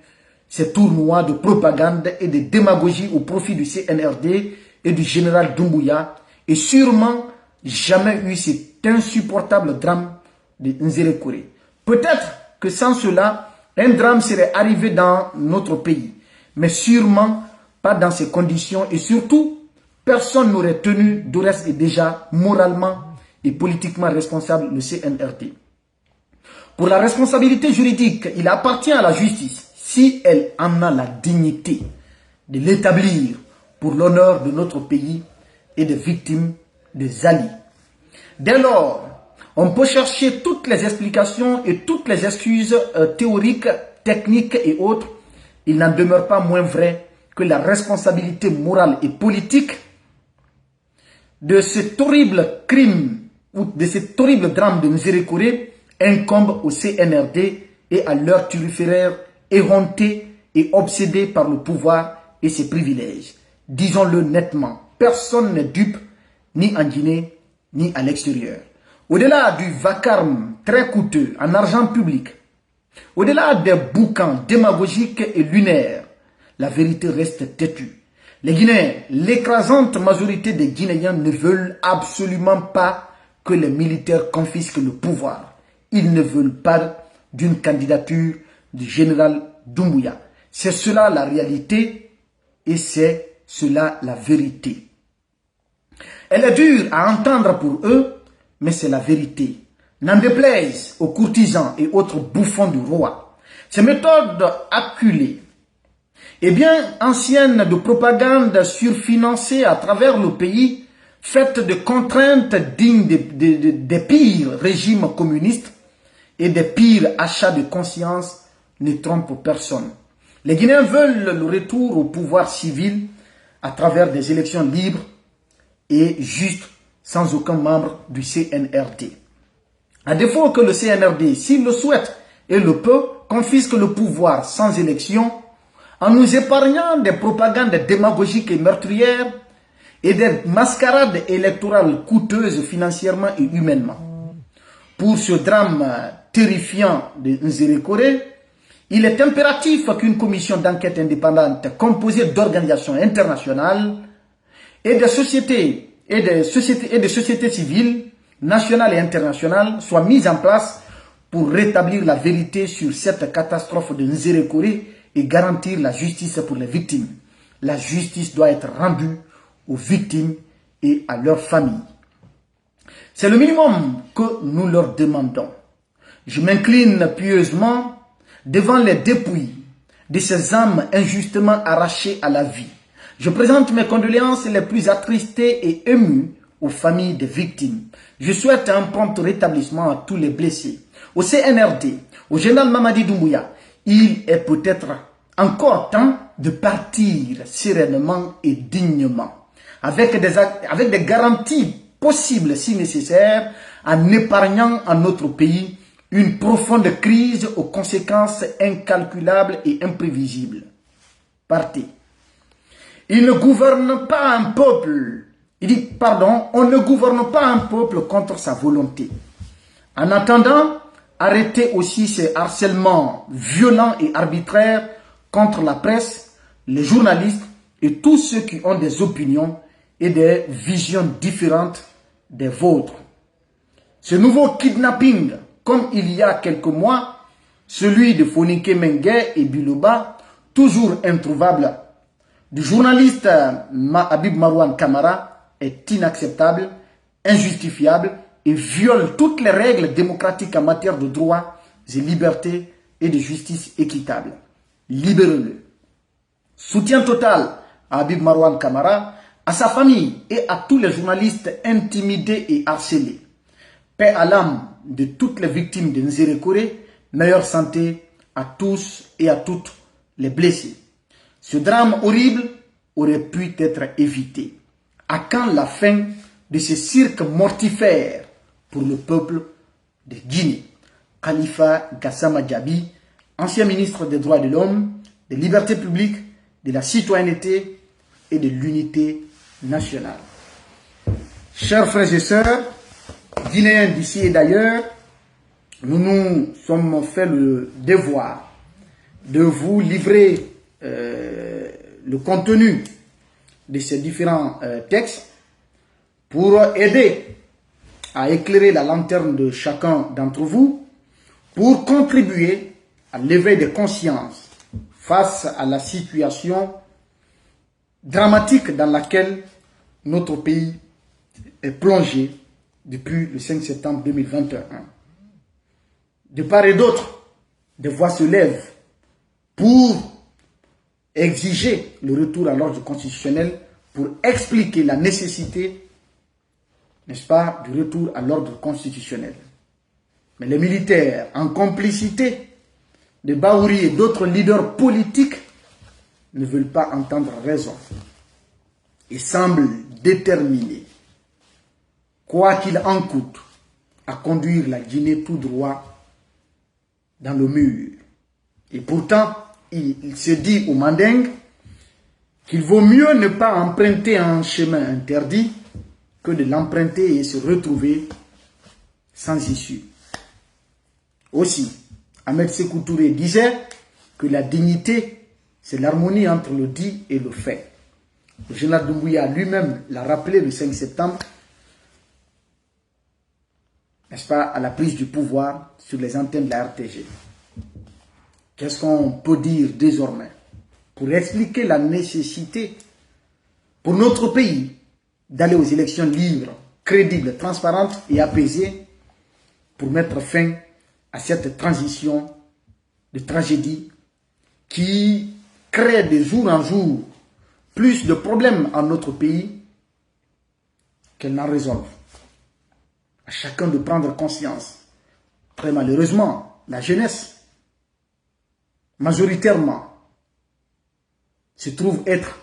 S1: ces tournois de propagande et de démagogie au profit du CNRD et du général Doumbouya, et sûrement jamais eu cet insupportable drame de Nzérékoré. Peut-être que sans cela, un drame serait arrivé dans notre pays, mais sûrement pas dans ces conditions, et surtout, personne n'aurait tenu d'ores et déjà moralement et politiquement responsable le CNRD. Pour la responsabilité juridique, il appartient à la justice, si elle en a la dignité, de l'établir pour l'honneur de notre pays et des victimes des alliés. Dès lors, on peut chercher toutes les explications et toutes les excuses théoriques, techniques et autres. Il n'en demeure pas moins vrai que la responsabilité morale et politique de cet horrible crime ou de cet horrible drame de Nzérékoré incombe au CNRD et à leurs turiféraires éhontés et obsédés par le pouvoir et ses privilèges. Disons-le nettement, personne n'est dupe, ni en Guinée, ni à l'extérieur. Au-delà du vacarme très coûteux en argent public, au-delà des boucans démagogiques et lunaires, la vérité reste têtue. Les Guinéens, l'écrasante majorité des Guinéens ne veulent absolument pas que les militaires confisquent le pouvoir. Ils ne veulent pas d'une candidature du général Doumbouya. C'est cela la réalité et c'est cela la vérité. Elle est dure à entendre pour eux, mais c'est la vérité. N'en déplaise aux courtisans et autres bouffons du roi. Ces méthodes acculées et bien anciennes de propagande surfinancée à travers le pays, faites de contraintes dignes des pires régimes communistes et des pires achats de conscience, ne trompent personne. Les Guinéens veulent le retour au pouvoir civil à travers des élections libres et justes, sans aucun membre du CNRD. À défaut que le CNRD, s'il le souhaite et le peut, confisque le pouvoir sans élection, en nous épargnant des propagandes démagogiques et meurtrières et des mascarades électorales coûteuses financièrement et humainement. Pour ce drame terrifiant de Nzerekore, il est impératif qu'une commission d'enquête indépendante composée d'organisations internationales et de sociétés civiles, nationales et internationales, soit mise en place pour rétablir la vérité sur cette catastrophe de Nzerekore et garantir la justice pour les victimes. La justice doit être rendue aux victimes et à leurs familles. C'est le minimum que nous leur demandons. Je m'incline pieusement devant les dépouilles de ces âmes injustement arrachées à la vie. Je présente mes condoléances les plus attristées et émues aux familles des victimes. Je souhaite un prompt rétablissement à tous les blessés. Au CNRD, au général Mamadi Doumbouya, il est peut-être encore temps de partir sereinement et dignement, avec des garanties possibles si nécessaire, en épargnant à notre pays une profonde crise aux conséquences incalculables et imprévisibles. Partez. Il ne gouverne pas un peuple. Il dit, pardon, on ne gouverne pas un peuple contre sa volonté. En attendant, arrêtez aussi ces harcèlements violents et arbitraires contre la presse, les journalistes et tous ceux qui ont des opinions et des visions différentes des vôtres. Ce nouveau kidnapping, comme il y a quelques mois, celui de Fonike Mengue et Biloba, toujours introuvable, du journaliste Habib Marouane Kamara, est inacceptable, injustifiable et viole toutes les règles démocratiques en matière de droits et libertés et de justice équitable. Libérez-le. Soutien total à Habib Marouane Kamara, à sa famille et à tous les journalistes intimidés et harcelés. Paix à l'âme de toutes les victimes de Nzerekore, meilleure santé à tous et à toutes les blessés. Ce drame horrible aurait pu être évité. À quand la fin de ce cirque mortifère pour le peuple de Guinée? Khalifa Gassama Diaby, ancien ministre des Droits de l'Homme, des Libertés publiques, de la citoyenneté et de l'unité nationale. Chers frères et sœurs, Guinéens d'ici et d'ailleurs, nous nous sommes fait le devoir de vous livrer le contenu de ces différents textes pour aider à éclairer la lanterne de chacun d'entre vous, pour contribuer à l'éveil des consciences face à la situation dramatique dans laquelle notre pays est plongé depuis le 5 septembre 2021. De part et d'autre, des voix se lèvent pour exiger le retour à l'ordre constitutionnel, pour expliquer la nécessité, n'est-ce pas, du retour à l'ordre constitutionnel. Mais les militaires, en complicité de Bahouri et d'autres leaders politiques, ne veulent pas entendre raison et semblent déterminés, quoi qu'il en coûte, à conduire la Guinée tout droit dans le mur. Et pourtant, il se dit aux Mandingues qu'il vaut mieux ne pas emprunter un chemin interdit que de l'emprunter et se retrouver sans issue. Aussi, Ahmed Sékou Touré disait que la dignité, c'est l'harmonie entre le dit et le fait. Le général Doumbouya lui-même l'a rappelé le 5 septembre, n'est-ce pas, à la prise du pouvoir sur les antennes de la RTG. Qu'est-ce qu'on peut dire désormais pour expliquer la nécessité pour notre pays d'aller aux élections libres, crédibles, transparentes et apaisées pour mettre fin à cette transition de tragédie qui crée de jour en jour plus de problèmes en notre pays qu'elle n'en résolve. À chacun de prendre conscience. Très malheureusement, la jeunesse, majoritairement, se trouve être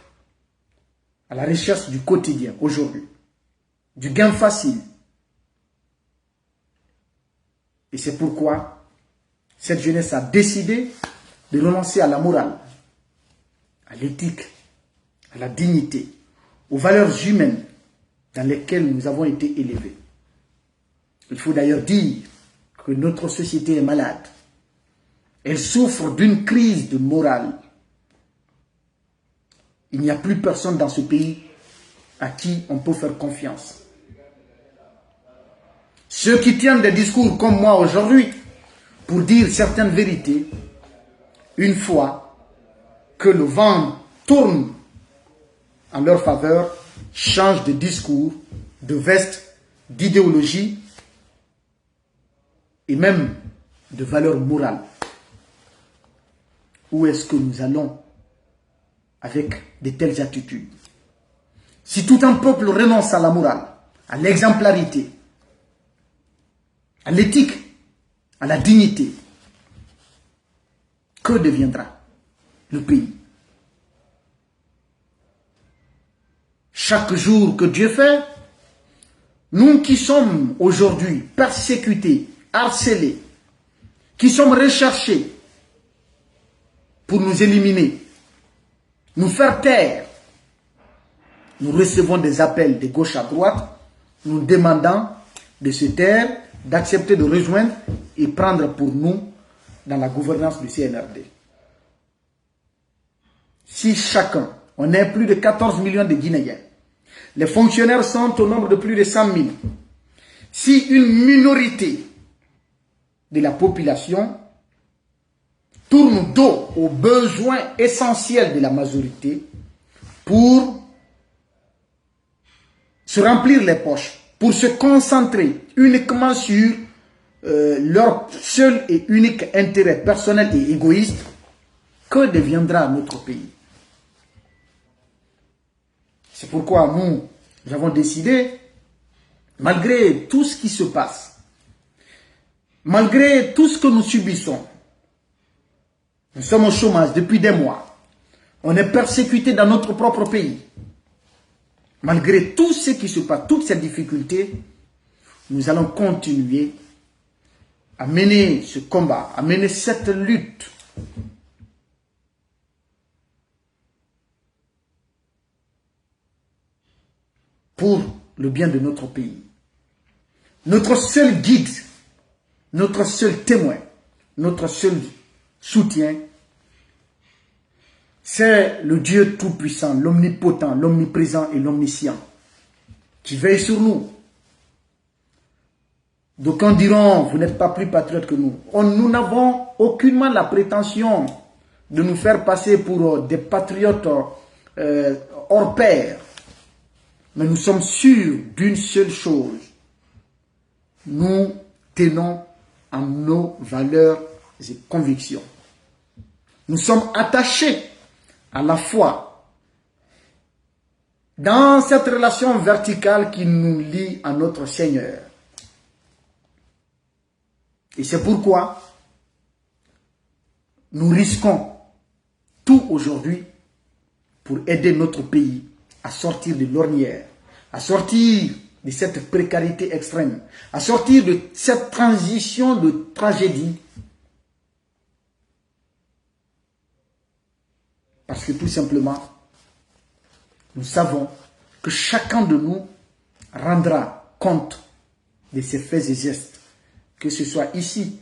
S1: à la recherche du quotidien aujourd'hui, du gain facile. Et c'est pourquoi cette jeunesse a décidé de renoncer à la morale, à l'éthique, à la dignité, aux valeurs humaines dans lesquelles nous avons été élevés. Il faut d'ailleurs dire que notre société est malade. Elle souffre d'une crise de morale. Il n'y a plus personne dans ce pays à qui on peut faire confiance. Ceux qui tiennent des discours comme moi aujourd'hui pour dire certaines vérités, une fois que le vent tourne en leur faveur, changent de discours, de veste, d'idéologie et même de valeur morale. Où est-ce que nous allons avec de telles attitudes? Si tout un peuple renonce à la morale, à l'exemplarité, à l'éthique, à la dignité, que deviendra le pays? Chaque jour que Dieu fait, nous qui sommes aujourd'hui persécutés, harcelés, qui sommes recherchés pour nous éliminer, nous faire taire, nous recevons des appels de gauche à droite, nous demandant de se taire, d'accepter de rejoindre et prendre pour nous dans la gouvernance du CNRD. Si chacun, on est plus de 14 millions de Guinéens, les fonctionnaires sont au nombre de plus de 100 000. Si une minorité de la population tourne dos aux besoins essentiels de la majorité pour se remplir les poches, pour se concentrer uniquement sur leur seul et unique intérêt personnel et égoïste, que deviendra notre pays? C'est pourquoi nous avons décidé, malgré tout ce qui se passe, malgré tout ce que nous subissons, nous sommes au chômage depuis des mois, on est persécuté dans notre propre pays. Malgré tout ce qui se passe, toutes ces difficultés, nous allons continuer à mener ce combat, à mener cette lutte pour le bien de notre pays. Notre seul guide, notre seul témoin, notre seul soutien, c'est le Dieu tout-puissant, l'omnipotent, l'omniprésent et l'omniscient qui veille sur nous. D'aucuns diront, vous n'êtes pas plus patriotes que nous. Nous n'avons aucunement la prétention de nous faire passer pour des patriotes hors pair. Mais nous sommes sûrs d'une seule chose. Nous tenons à nos valeurs et convictions. Nous sommes attachés à la foi dans cette relation verticale qui nous lie à notre Seigneur. Et c'est pourquoi nous risquons tout aujourd'hui pour aider notre pays à sortir de l'ornière, à sortir de cette précarité extrême, à sortir de cette transition de tragédie. Parce que tout simplement, nous savons que chacun de nous rendra compte de ses faits et gestes, que ce soit ici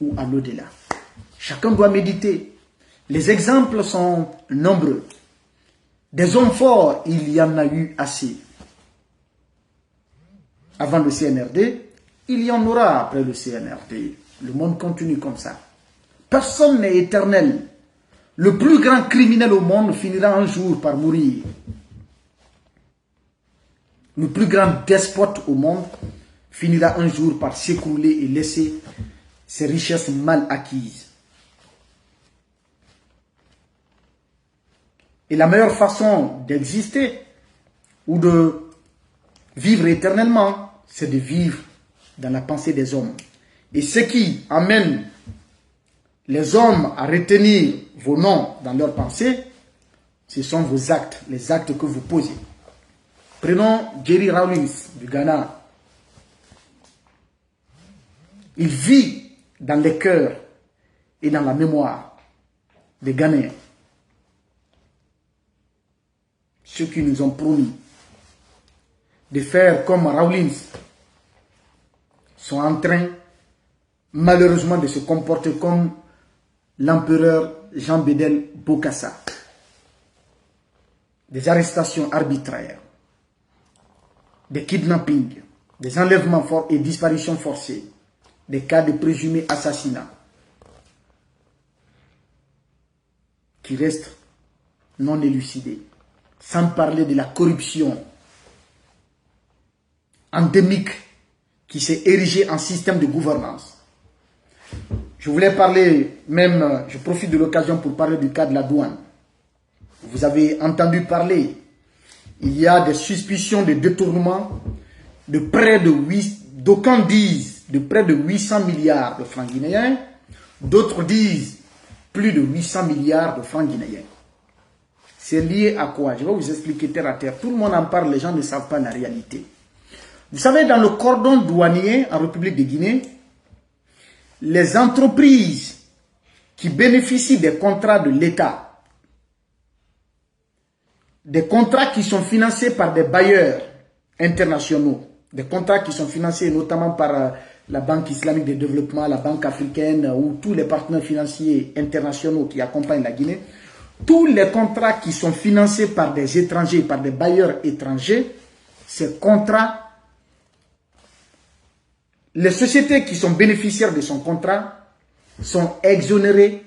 S1: ou à l'au-delà. Chacun doit méditer. Les exemples sont nombreux. Des hommes forts, il y en a eu assez. Avant le CNRD, il y en aura après le CNRD. Le monde continue comme ça. Personne n'est éternel. Le plus grand criminel au monde finira un jour par mourir. Le plus grand despote au monde finira un jour par s'écrouler et laisser ses richesses mal acquises. Et la meilleure façon d'exister ou de vivre éternellement, c'est de vivre dans la pensée des hommes. Et ce qui amène les hommes à retenir vos noms dans leurs pensées, ce sont vos actes, les actes que vous posez. Prenons Jerry Rawlings du Ghana. Il vit dans les cœurs et dans la mémoire des Ghanéens. Ceux qui nous ont promis de faire comme Rawlings sont en train malheureusement de se comporter comme l'empereur Jean Bédel Bokassa. Des arrestations arbitraires, des kidnappings, des enlèvements et disparitions forcées, des cas de présumés assassinats qui restent non élucidés, sans parler de la corruption endémique qui s'est érigée en système de gouvernance. Je voulais parler, même, je profite de l'occasion pour parler du cas de la douane. Vous avez entendu parler, il y a des suspicions de détournement de près de 8, d'aucuns disent de près de 800 milliards de francs guinéens, d'autres disent plus de 800 milliards de francs guinéens. C'est lié à quoi? Je vais vous expliquer terre à terre. Tout le monde en parle, les gens ne savent pas la réalité. Vous savez, dans le cordon douanier en République de Guinée, les entreprises qui bénéficient des contrats de l'État, des contrats qui sont financés par des bailleurs internationaux, des contrats qui sont financés notamment par la Banque islamique de développement, la Banque africaine ou tous les partenaires financiers internationaux qui accompagnent la Guinée, tous les contrats qui sont financés par des étrangers, par des bailleurs étrangers, ces contrats, les sociétés qui sont bénéficiaires de son contrat sont exonérées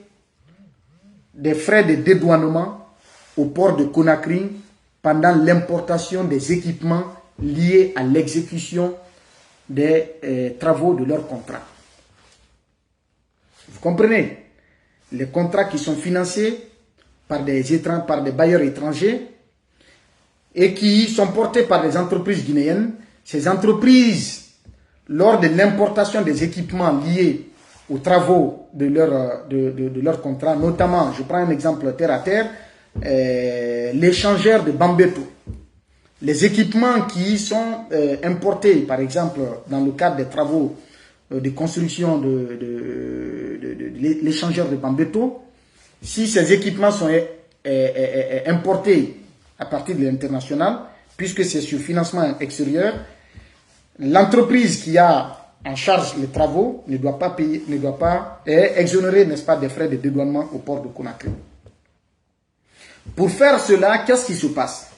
S1: des frais de dédouanement au port de Conakry pendant l'importation des équipements liés à l'exécution des travaux de leur contrat. Vous comprenez? Les contrats qui sont financés par des bailleurs étrangers et qui sont portés par des entreprises guinéennes. Ces entreprises, lors de l'importation des équipements liés aux travaux de leur contrat, notamment, je prends un exemple terre à terre, l'échangeur de Bambeto. Les équipements qui sont importés, par exemple, dans le cadre des travaux de construction de l'échangeur de Bambeto, si ces équipements sont importés à partir de l'international, puisque c'est sur financement extérieur, l'entreprise qui a en charge les travaux ne doit pas est exonérée, n'est-ce pas, des frais de dédouanement au port de Conakry. Pour faire cela, qu'est-ce qui se passe?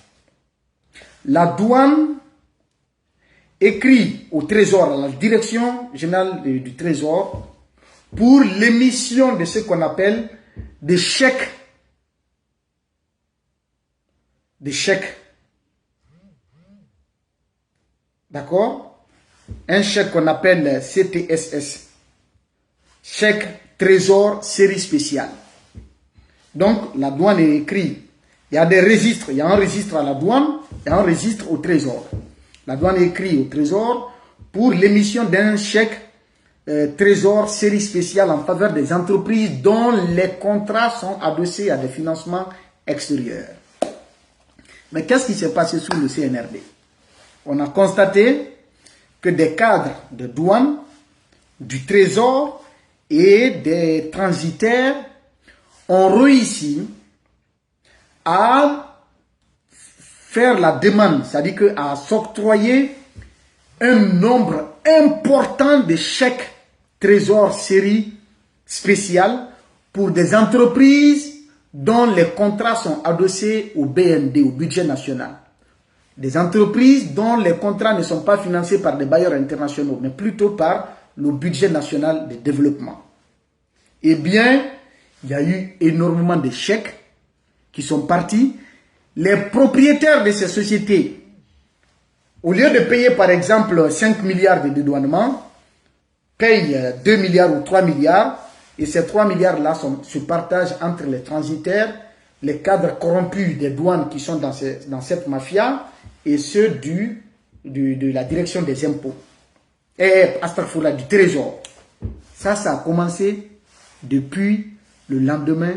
S1: La douane écrit au Trésor, à la direction générale du Trésor, pour l'émission de ce qu'on appelle des chèques. Des chèques. D'accord? Un chèque qu'on appelle CTSS. Chèque Trésor série spéciale. Donc, la douane est écrit. Il y a des registres. Il y a un registre à la douane et un registre au Trésor. La douane écrit au Trésor pour l'émission d'un chèque Trésor série spéciale en faveur des entreprises dont les contrats sont adossés à des financements extérieurs. Mais qu'est-ce qui s'est passé sous le CNRD? On a constaté que des cadres de douane, du Trésor et des transitaires ont réussi à faire la demande, c'est-à-dire à s'octroyer un nombre important de chèques Trésor série spéciale pour des entreprises dont les contrats sont adossés au BND, au budget national. Des entreprises dont les contrats ne sont pas financés par des bailleurs internationaux, mais plutôt par le budget national de développement. Eh bien, il y a eu énormément de chèques qui sont partis. Les propriétaires de ces sociétés, au lieu de payer par exemple 5 milliards de dédouanement, payent 2 milliards ou 3 milliards. Et ces 3 milliards-là se partagent entre les transitaires, les cadres corrompus des douanes qui sont dans cette mafia et ceux de la direction des impôts. Et du Trésor. Ça a commencé depuis le lendemain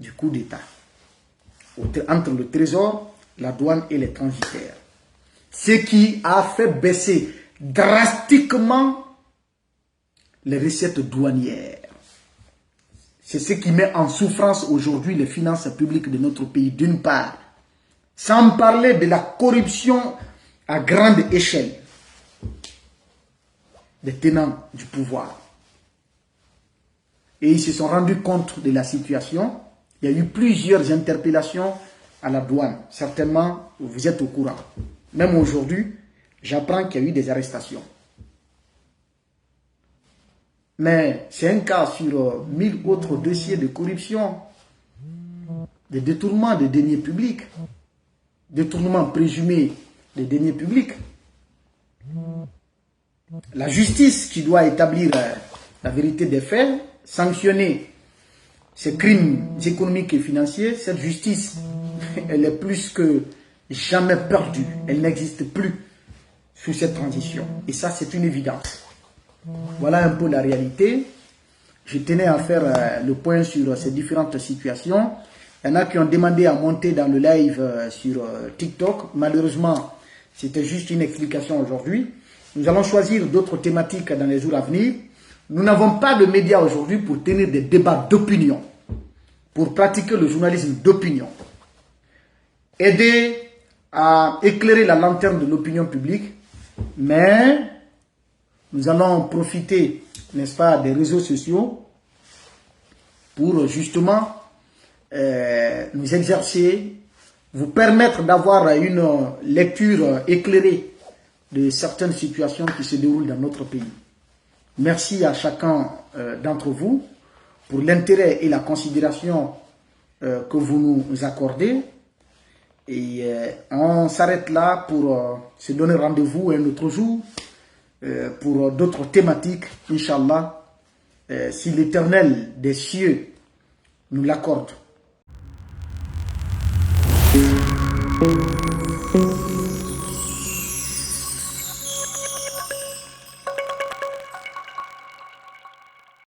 S1: du coup d'État. Entre le Trésor, la douane et les transitaires. Ce qui a fait baisser drastiquement les recettes douanières. C'est ce qui met en souffrance aujourd'hui les finances publiques de notre pays, d'une part. Sans parler de la corruption à grande échelle des tenants du pouvoir. et ils se sont rendus compte de la situation. Il y a eu plusieurs interpellations à la douane. Certainement, vous êtes au courant. Même aujourd'hui, j'apprends qu'il y a eu des arrestations. Mais c'est un cas sur 1000 autres dossiers de corruption, de détournement de deniers publics, détournement présumé des deniers publics. La justice qui doit établir la vérité des faits, sanctionner ces crimes économiques et financiers, cette justice, elle est plus que jamais perdue. Elle n'existe plus sous cette transition. Et ça, c'est une évidence. Voilà un peu la réalité. Je tenais à faire le point sur ces différentes situations. Il y en a qui ont demandé à monter dans le live sur TikTok. Malheureusement, c'était juste une explication aujourd'hui. Nous allons choisir d'autres thématiques dans les jours à venir. Nous n'avons pas de médias aujourd'hui pour tenir des débats d'opinion, pour pratiquer le journalisme d'opinion. Aider à éclairer la lanterne de l'opinion publique, mais nous allons profiter, n'est-ce pas, des réseaux sociaux pour justement nous exercer, vous permettre d'avoir une lecture éclairée de certaines situations qui se déroulent dans notre pays. Merci à chacun d'entre vous pour l'intérêt et la considération que vous nous accordez. Et on s'arrête là pour se donner rendez-vous un autre jour pour d'autres thématiques, Inch'Allah, si l'Éternel des cieux nous l'accorde.